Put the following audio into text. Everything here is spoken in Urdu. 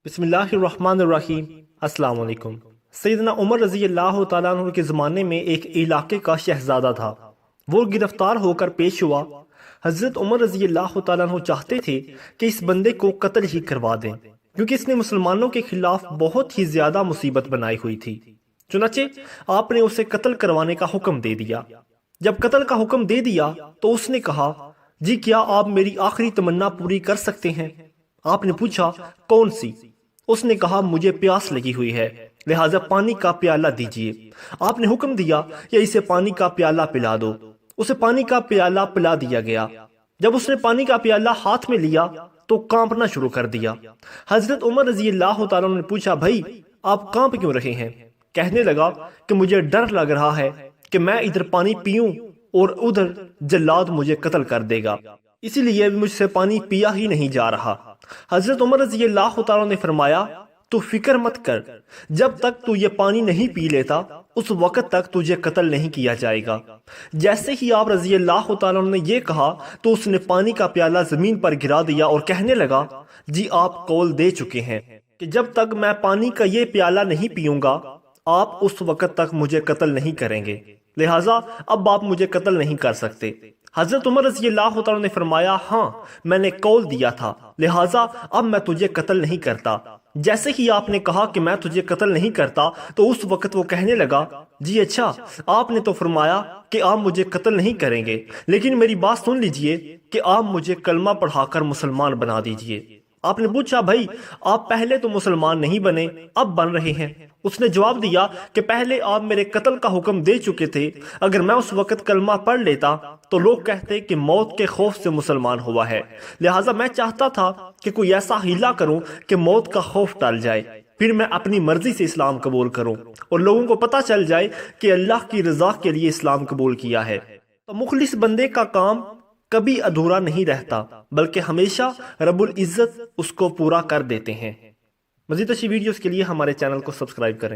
بسم اللہ الرحمن الرحیم۔ السلام علیکم۔ سیدنا عمر رضی اللہ تعالیٰ عنہ کے زمانے میں ایک علاقے کا شہزادہ تھا۔ وہ گرفتار ہو کر پیش ہوا۔ حضرت عمر رضی اللہ تعالیٰ عنہ چاہتے تھے کہ اس بندے کو قتل ہی کروا دیں، کیونکہ اس نے مسلمانوں کے خلاف بہت ہی زیادہ مصیبت بنائی ہوئی تھی۔ چنانچہ آپ نے اسے قتل کروانے کا حکم دے دیا۔ جب قتل کا حکم دے دیا تو اس نے کہا، جی کیا آپ میری آخری تمنا پوری کر سکتے ہیں؟ آپ نے پوچھا، کون سی؟ اس نے کہا، مجھے پیاس لگی ہوئی ہے، لہٰذا پانی کا پیالہ دیجیے۔ آپ نے حکم دیا کہ اسے پانی کا پیالہ پلا دو۔ اسے پانی کا پیالہ پلا دیا گیا۔ جب اس نے پانی کا پیالہ ہاتھ میں لیا تو کانپنا شروع کر دیا۔ حضرت عمر رضی اللہ تعالیٰ نے پوچھا، بھائی آپ کانپ کیوں رہے ہیں؟ کہنے لگا کہ مجھے ڈر لگ رہا ہے کہ میں ادھر پانی پیوں اور ادھر جلاد مجھے قتل کر دے گا، اسی لیے مجھ سے پانی پیا ہی نہیں جا رہا۔ حضرت عمر رضی اللہ تعالیٰ نے فرمایا، تو فکر مت کر، جب تک تو یہ پانی نہیں پی لیتا اس وقت تک تجھے قتل نہیں کیا جائے گا۔ جیسے ہی آپ رضی اللہ تعالیٰ نے یہ کہا تو اس نے پانی کا پیالہ زمین پر گرا دیا اور کہنے لگا، جی آپ قول دے چکے ہیں کہ جب تک میں پانی کا یہ پیالہ نہیں پیوں گا آپ اس وقت تک مجھے قتل نہیں کریں گے، لہٰذا اب آپ مجھے قتل نہیں کر سکتے۔ حضرت عمر رضی اللہ تعالیٰ نے فرمایا، ہاں میں نے قول دیا تھا، لہٰذا اب میں تجھے قتل نہیں کرتا۔ جیسے ہی آپ نے کہا کہ میں تجھے قتل نہیں کرتا تو اس وقت وہ کہنے لگا، جی اچھا آپ نے تو فرمایا کہ آپ مجھے قتل نہیں کریں گے، لیکن میری بات سن لیجئے کہ آپ مجھے کلمہ پڑھا کر مسلمان بنا دیجئے۔ آپ نے پوچھا، بھائی آپ پہلے تو مسلمان نہیں بنے، اب بن رہے ہیں؟ اس نے جواب دیا کہ پہلے آپ میرے قتل کا حکم دے چکے تھے، اگر میں اس وقت کلمہ پڑھ لیتا تو لوگ کہتے کہ موت کے خوف سے مسلمان ہوا ہے، لہٰذا میں چاہتا تھا کہ کوئی ایسا ہیلا کروں کہ موت کا خوف ٹل جائے، پھر میں اپنی مرضی سے اسلام قبول کروں اور لوگوں کو پتہ چل جائے کہ اللہ کی رضا کے لیے اسلام قبول کیا ہے۔ تو مخلص بندے کا کام کبھی ادھورا نہیں رہتا، بلکہ ہمیشہ رب العزت اس کو پورا کر دیتے ہیں۔ مزید اچھی ویڈیوز کے لیے ہمارے چینل کو سبسکرائب کریں۔